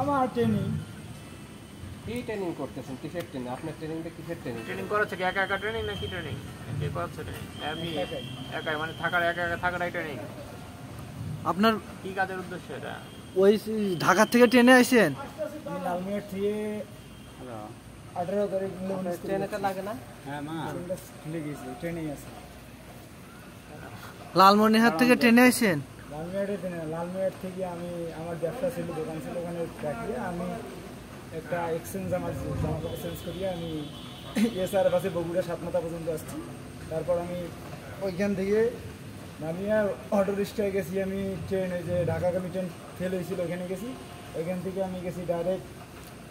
আমার ট্রেনিং। কি ট্রেনিং করতেছেন? কিসের ট্রেনিং? আপনার ট্রেনিংটা কিসের ট্রেনিং? ট্রেনিং করাচ্ছে কি একা একা ট্রেনিং নাকি ট্রেনিং? কে করাচ্ছে ট্রেনিং? আমি একাই, মানে থাকার একা একা থাকাটাই ট্রেনিং। আপনার কি কাজের উদ্দেশ্য এটা? ওই ঢাকা থেকে ট্রেনে আইছেন? আমি লালমিয়ার থেকে 18 তারিখ ট্রেনেটা লাগে না? হ্যাঁ মা খুলে গেছি, ট্রেনিং আছে। লালমনিরহাট থেকে ট্রেনে আইছেন? লালমিয়ারের ট্রেনে, লালমিয়ার থেকে আমি আমার ব্যবসা ছিল, দোকান ছিল, ওখানে রাখিয়ে আমি একটা এক্সচেঞ্জ আমার জামা কাপড় চেঞ্জ করিয়ে আমি এসআর বাসে বগুড়া 7 মাথা পর্যন্ত আসছি। তারপর আমি ওইখান থেকে নামিয়া অটো রিক্সায় গেছি, আমি ট্রেন ওই যে ঢাকাগামী ট্রেন ফেল হয়েছিল ওইখানে গেছি। ওইখান থেকে আমি গেছি ডাইরেক্ট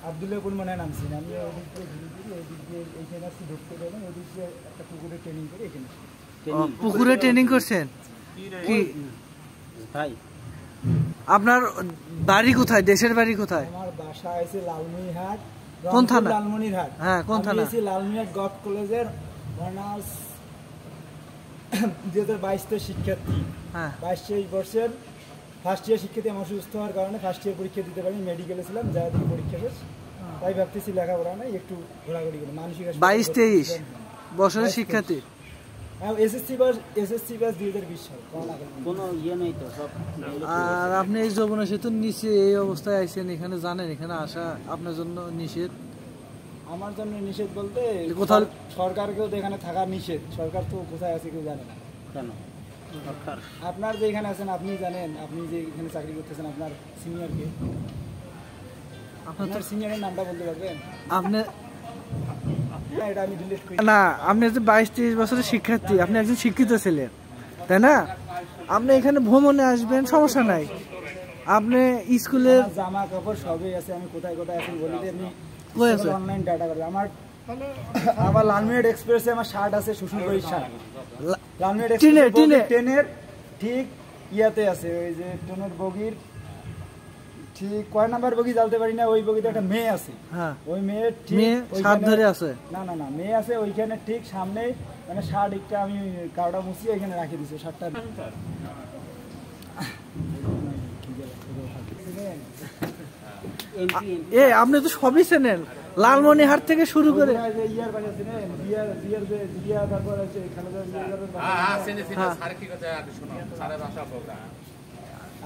আবদুল্লাহপুর মনে নামছি, আমি ওই দিক দিয়ে ঘুরে ঘুরে ওই দিক দিয়ে এইখানে আসছি, ঢুকতে গেলাম ওই দিক দিয়ে একটা পুকুরে ট্রেনিং করে এখানে। পুকুরে ট্রেনিং করছেন কি ভাই? আপনার বাড়ি কোথায়? দেশের বাড়ি কোথায়? আমার বাসা আছে লালমনিরহাট। কোন থানা? লালমনিরহাট। হ্যাঁ, কোন থানা? আমি লালমিয়ার গভ কলেজের অনার্স 2022 শিক্ষার্থী। হ্যাঁ, 22 বর্ষের ফার্স্ট ইয়ার শিক্ষার্থী। আমার সুস্থ হওয়ার কারণে ফার্স্ট ইয়ার পরীক্ষা দিতে পারি, মেডিকেলে ছিলাম, যা দিকে পরীক্ষা শেষ। তাই ভাবতেছি লেখাপড়া নাই, একটু ঘোরাঘুরি করে মানসিক 22-23 বছরের শিক্ষার্থী। এসএসসি পাস 2020 সাল। কোনো ইয়ে নেই তো সব। আর আপনি এই যমুনা সেতুর নিচে এই অবস্থায় আইছেন, এখানে জানেন এখানে আসা আপনার জন্য নিষেধ? আমার জন্য নিষেধ বলতে কোথাও সরকারকেও তো এখানে থাকার নিষেধ। সরকার তো কোথায় আছে কেউ জানে না। কেন? আপনার যে এখানে আছেন আপনি জানেন, আপনি যে এখানে চাকরি করতেছেন আপনার সিনিয়রকে, আপনার সিনিয়রের নামটা বলতে পারবেন? আপনি এটা আমি ডিলিট করি না, আপনি যে 22-23 বছরের শিক্ষার্থী, আপনি একজন শিক্ষিত ছিলেন, তাই না? আপনি এখানে ভ্রমণে আসবেন, সমস্যা নাই। আপনি স্কুলে জামা কাপড় সবই আছে, আমি কোথায় কোথায় আছি বলে দিই, আপনি কই আছে? অনলাইন ডাটা করবে। আমার লালমিয়ার এক্সপ্রেসে আমার শার্ট আছে, শ্বশুরবাড়ির শার্ট। লালমিয়ার ট্রেনের ঠিক ইয়াতে আছে, ওই যে ট্রেনের বগির ঠিক কয় নাম্বার বগি জ্বালতে পারি না, ওই বগিতে একটা মেয়ে আছে। হ্যাঁ, ওই মেয়ে ঠিক শার্ট ধরে আছে। না না না, মেয়ে আছে ওইখানে ঠিক সামনে, মানে শার্ট একটা আমি কাউটা মুছিয়ে ওইখানে রাখি দিছি শার্টটা। আপনি তো সবই চেনেন, লালমনিরহাট থেকে শুরু করে।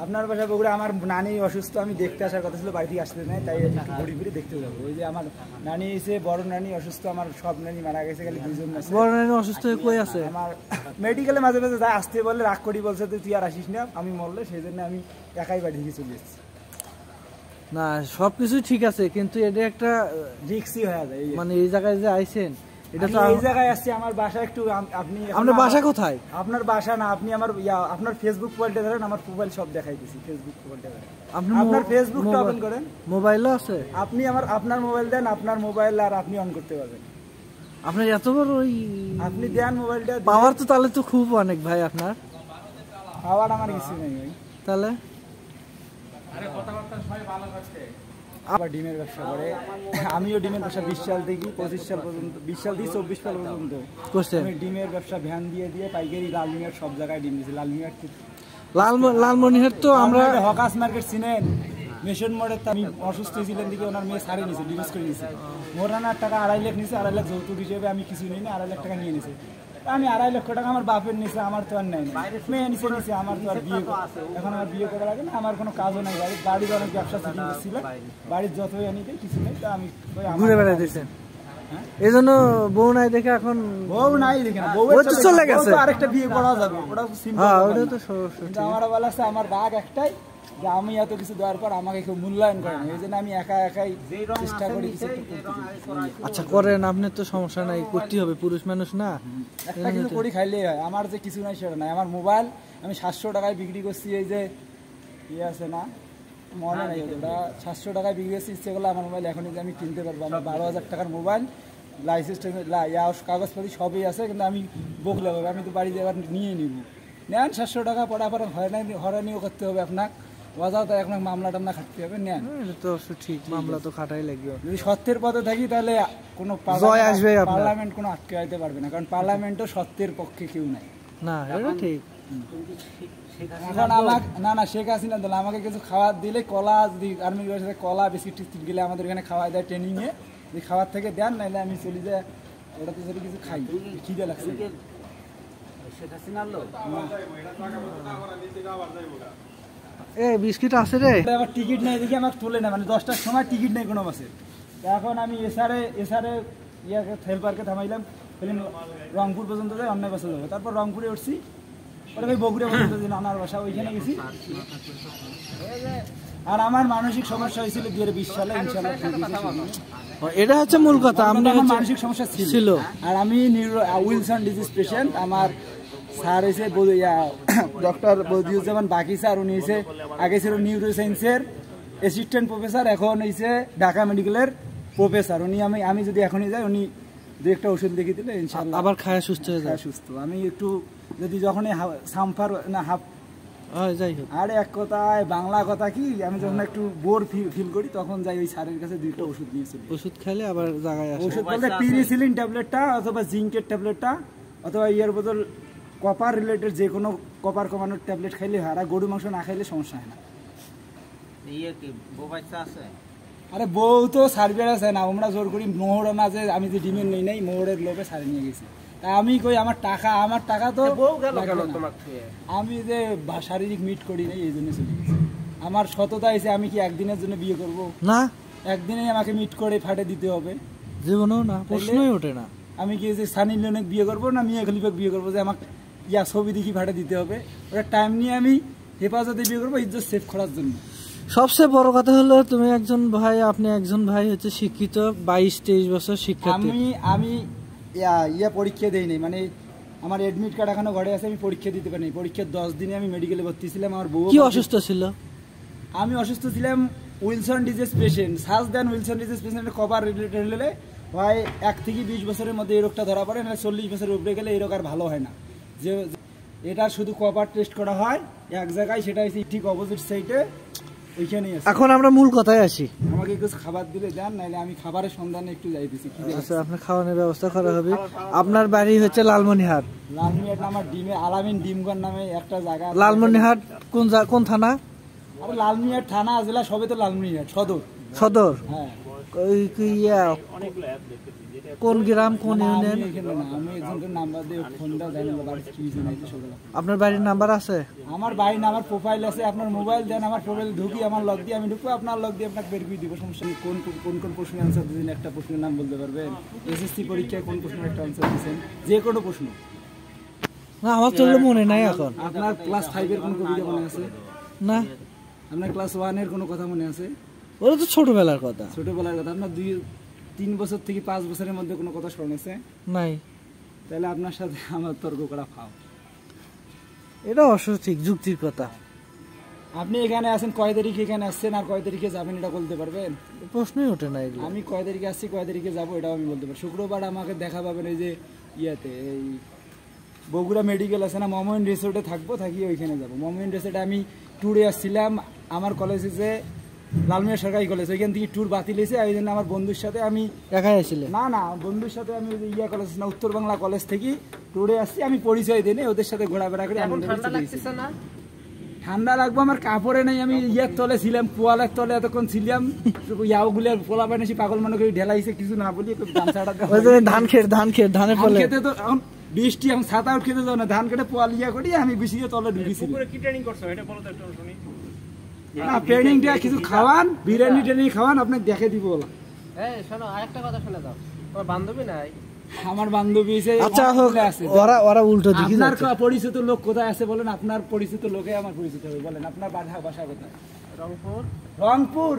আপনার বাসা বগুড়া। আমার নানি অসুস্থ, আমি দেখতে আসার কথা ছিল, বাড়ি থেকে আসতে নাই, তাই ঘুরে ঘুরে দেখতে যাবো। ওই যে আমার নানি এসে, বড় নানি অসুস্থ, আমার সব নানি মারা গেছে, খালি 2 জন আছে। বড় নানি অসুস্থ হয়ে কই আছে? আমার মেডিকেলে মাঝে মাঝে যায়, আসতে বললে রাগ করি, বলছে তুই আর আসিস না, আমি মরলে সেই জন্য আমি একাই বাড়ি থেকে চলে এসেছি। না, সবকিছু ঠিক আছে, কিন্তু এটা একটা রিক্সি হয়ে যায়। মানে এই জায়গায় যে আইছেন, এটা তো এই জায়গায় আসছি, আমার বাসা একটু আপনি, আপনার বাসা কোথায়? আপনার বাসা না, আপনি আমার আপনার ফেসবুক প্রোফাইলটা ধরেন, আমার প্রোফাইল সব দেখাইতেছি। ফেসবুক প্রোফাইলটা ধরেন, আপনার ফেসবুকটা ওপেন করেন। মোবাইলও আছে? আপনি আপনার মোবাইল দেন, আপনার মোবাইল আর আপনি অন করতে পারবেন। আপনার এত বড় ওই আপনি দেন মোবাইলটা, পাওয়ার তো তাহলে তো খুব অনেক ভাই আপনার। পাওয়ার আমার কিছু নেই ভাই। তাহলে আবার ডিমের ব্যবসা করে, আমিও ডিমের ব্যবসা 20 সাল থেকে 25 সাল পর্যন্ত, 20 সাল থেকে 24 সাল পর্যন্ত করছেন। আমি ডিমের ব্যবসা ভ্যান দিয়ে দিয়ে পাইকারি লালমিয়ার সব জায়গায় ডিম দিয়েছি। লালমিয়ার লালমনিরহাট তো আমরা হকাস মার্কেট চিনেন, মিশন মোড়ে। আমি অসুস্থ হয়েছিলেন দিকে ওনার মেয়ে সারে নিয়েছে, ডিভোর্স করে নিয়েছে। মোরানার টাকা 2.5 লাখ নিয়েছে, 2.5 লাখ যৌতুক হিসেবে, আমি কিছু নিই না, 2.5 লাখ টাকা নিয়ে নিয়েছে। আমি 2.5 লক্ষ টাকা আমার বাপের নিচে, আমার তো আর নেই, মেয়ে নিচে নিচে, আমার তো আর বিয়ে, এখন আমার বিয়ে করা লাগে না, আমার কোনো কাজও নাই। বাড়ির অনেক ব্যবসা শুটিং ছিল, বাড়ির যতই আনি দেয় কিছু নেই, তো আমি ঘুরে বেড়াইতেছেন। এই জন্য বউ নাই দেখে, এখন বউ নাই দেখে না, বউ চলে গেছে, আরেকটা বিয়ে করা যাবে, ওটা সিম্পল। ওটা তো আমার বলা আছে, আমার রাগ একটাই যে আমি এত কিছু দেওয়ার পর আমাকে কেউ মূল্যায়ন করে না, এই জন্য আমি একাই চেষ্টা করি কিছু একটা করতে। আচ্ছা করেন, আপনার তো সমস্যা নাই, করতে হবে, পুরুষ মানুষ না, একটা কিছু করি খাইলেই হয়। আমার যে কিছু নাই সেটা নাই। আমার মোবাইল আমি 700 টাকায় বিক্রি করছি, এই যে ইয়ে আছে না, মনে নাই, ওটা 700 টাকায় বিক্রি করছি। ইচ্ছে করলে আমার মোবাইল এখনই যে আমি কিনতে পারবো। আমার 12,000 টাকার মোবাইল, লাইসেন্স কাগজপাতি সবই আছে, কিন্তু আমি বকলে হবে, আমি তো বাড়িতে এবার নিয়ে নিব। নেন 700 টাকা, পড়া হয়রানিও করতে হবে আপনার, বাজাও, তাই এখন মামলা টামলা খাটতে হবে। নেন, তো ঠিক, মামলা তো খাটাই লাগবে। যদি সত্যের পথে থাকি তাহলে কোনো জয় আসবে, পার্লামেন্ট কোনো আটকে রাখতে পারবে না, কারণ পার্লামেন্টও সত্যের পক্ষে কেউ নাই। না, এটা ঠিক। এখন আমাকে না শেখ হাসিনা দল আমাকে কিছু খাবার দিলে কলা যদি আর্মির সাথে কলা বিস্কিট টিস্কিট গেলে আমাদের এখানে খাওয়া দেয় ট্রেনিংয়ে, যদি খাবার থেকে দেন নাহলে আমি চলি যে ওটাতে যদি কিছু খাই, খিদে লাগছে। বিস্কিট আছে রে, আমার টিকিট নেই দেখি আমাকে তুলে না, মানে 10টার সময় টিকিট নেই কোনো বাসে। এখন আমি এসআরে ইয়াকে হেল্পারকে থামাইলাম, বললাম রংপুর পর্যন্ত যাই, অন্য বাসে যাবো। তারপর রংপুরে উঠছি, ওটা ভাই বগুড়া পর্যন্ত যে নানার বাসা, ওইখানে গেছি। আর আমার মানসিক সমস্যা হয়েছিল 2020 সালে, ইনশাআল্লাহ এটা হচ্ছে মূল কথা। আমার মানসিক সমস্যা ছিল, আর আমি উইলসন ডিজিজ পেশেন্ট। আমার স্যার হয়েছে ডক্টর বদিউজ্জামান বাকি স্যার, উনি হয়েছে আগে ছিল নিউরো সায়েন্সের অ্যাসিস্ট্যান্ট প্রফেসর, এখন হয়েছে ঢাকা মেডিকেলের প্রফেসর। উনি আমি যদি এখনই যাই, উনি দু একটা ওষুধ লিখে দিলে ইনশাআল্লাহ আবার খায় সুস্থ হয়ে যায়। সুস্থ আমি একটু যদি যখনই সাম্পার না হাফ যাই হোক। আর এক কথায় বাংলা কথা কি, আমি যখন একটু বোর ফিল করি তখন যাই ওই স্যারের কাছে দুইটা ওষুধ নিয়েছিল। ওষুধ খেলে আবার জায়গায় আসে। ওষুধ বলতে পিরিসিলিন ট্যাবলেটটা অথবা জিঙ্কের ট্যাবলেটটা অথবা ইয়ার বদল কপার রিলেটেড যে কোনো কপার কমানোর ট্যাবলেট খাইলে হয়। আর গরু মাংস না খাইলে সমস্যা হয় না। আরে বউ তো সার্ভিয়ার আছে না, আমরা জোর করি মোহর মাঝে আমি যে ডিমের নেই নাই, মোহরের লোভে সারে নিয়ে গেছি। তা আমি কই আমার টাকা তো আমি যে শারীরিক মিট করি নাই, এই জন্য চলে গেছি। আমার সততা এসে আমি কি একদিনের জন্য বিয়ে করব না, একদিনেই আমাকে মিট করে ফাটে দিতে হবে? জীবনেও না, প্রশ্নই ওঠে না। আমি কি যে সানি লিওনিক বিয়ে করবো না মিয়া খলিফাকে বিয়ে করবো যে আমাকে ছবি দেখি ফাটে দিতে হবে? ওটা টাইম নিয়ে আমি হেফাজতে বিয়ে করবো, ইজ্জত সেভ করার জন্য। সবচেয়ে বড় কথা হলো তুমি একজন ভাই, আপনি একজন ভাই হচ্ছে শিক্ষিত, 22-23 বছর শিক্ষার্থী। আমি পরীক্ষা দেই নাই, মানে আমার এডমিট কার্ড এখনো ঘরে আছে, আমি পরীক্ষা দিতে পারিনি। পরীক্ষার 10 দিনে আমি মেডিকেলে ভর্তি ছিলাম। আমার বউ কি অসুস্থ ছিল? আমি অসুস্থ ছিলাম উইলসন ডিজিজ পেশেন্ট। সার্চ দেন উইলসন ডিজিজ পেশেন্টের কভার রিলেটেড হলে হয় 1 থেকে 20 বছরের মধ্যে এই রোগটা ধরা পড়ে, না 40 বছরের উপরে গেলে এই রোগ আর ভালো হয় না। যে এটা শুধু কভার টেস্ট করা হয় এক জায়গায়, সেটা হচ্ছে ঠিক অপোজিট সাইডে, ওইখানেই আছে। এখন আমরা মূল কথায় আসি। আমাকে কিছু খাবার দিলে দেন, নাহলে আমি খাবারের সন্ধানে একটু যাইতেছি। আচ্ছা, আপনার খাওয়ানোর ব্যবস্থা করা হবে। আপনার বাড়ি হচ্ছে লালমনিরহাট। লালমনিরহাট আমার ডিমে আলামিন ডিমগড় নামে একটা জায়গা। লালমনিরহাট কোন থানা? আরে লালমনিরহাট থানা জেলা সবে তো লালমনিরহাট সদর। হ্যাঁ, কোন গ্রাম কোন ইউনিয়ন? আমি একজনকে নাম্বার দিয়ে ফোনটা দেন, আপনার বাড়ির নাম্বার আছে? আমার বাড়ির নাম্বার প্রোফাইল আছে, আপনার মোবাইল দেন, আমার প্রোফাইল ঢুকি, আমার লগ দিয়ে আমি ঢুকবো, আপনার লগ দিয়ে আপনাকে বের করে দিব, সমস্যা নেই। কোন প্রশ্নের আনসার দিন, একটা প্রশ্নের নাম বলতে পারবেন? এসএসসি পরীক্ষায় কোন প্রশ্নের একটা আনসার দিয়েছেন? যে কোনো প্রশ্ন। না, আমার তো মনে নাই এখন। আপনার ক্লাস 5 এর কোন কবিতা মনে আছে? না। আপনার ক্লাস 1 এর কোনো কথা মনে আছে? ওটা তো ছোটবেলার কথা। ছোটবেলার কথা। আপনার 2-3 বছর থেকে 5 বছরের মধ্যে কোনো কথা স্মরণ আছে? নাই। তাহলে আপনার সাথে আমার তর্ক করা ফাও। এটা অসঠিক যুক্তির কথা। আপনি এখানে আছেন, কয় তারিখে এখানে আসছেন আর কয় তারিখে যাবেন এটা বলতে পারবেন? প্রশ্নই ওঠে না এগুলো। আমি কয় তারিখে আসছি, কয় তারিখে যাবো এটাও আমি বলতে পারি। শুক্রবার আমাকে দেখা পাবেন এই যে এই বগুড়া মেডিকেল আছে না, মমইন রিসোর্টে থাকবো, থাকি ওইখানে যাবো। মমইন রিসোর্টে আমি ট্যুরে আসছিলাম, আমার কলেজ হচ্ছে লালমিয়া সরকারি কলেজ, ওইখান থেকে ট্যুর বাতিল হয়েছে। ওই জন্য আমার বন্ধুর সাথে আমি একাই আসছিলেন? না, বন্ধুর সাথে আমি কলেজ না, উত্তর বাংলা কলেজ থেকে ট্যুরে আসছি। আমি পরিচয় দিই ওদের সাথে ঘোরাফেরা করে। ঠান্ডা লাগবে আমার কাপড়ে নেই, আমি তলে ছিলাম, পোয়ালের তলে এতক্ষণ ছিলাম। ইয়াগুলো পোলা পানি পাগল মনে করে ঢেলাইছে, কিছু না বলি ধানের ফলে খেতে তো এখন বৃষ্টি, আমি ছাতাও খেতে যাও না, ধান কেটে পোয়াল করি, আমি বেশি তলে ঢুকেছি। ট্রেনিংটা কিছু খাওয়ান, বিরিয়ানি ট্রেনিং খাওয়ান, আপনাকে দেখে দিব। শোনো, আরেকটা কথা শুনে দাও, তোমার বান্ধবী নাই? আমার বান্ধবী আছে। আচ্ছা, ওরা উল্টো দিকে। আপনার পরিচিত লোক কোথায় আছে বলেন? আপনার পরিচিত লোকে আমার পরিচিত হবে, বলেন আপনার বাসা কোথায়? রংপুর।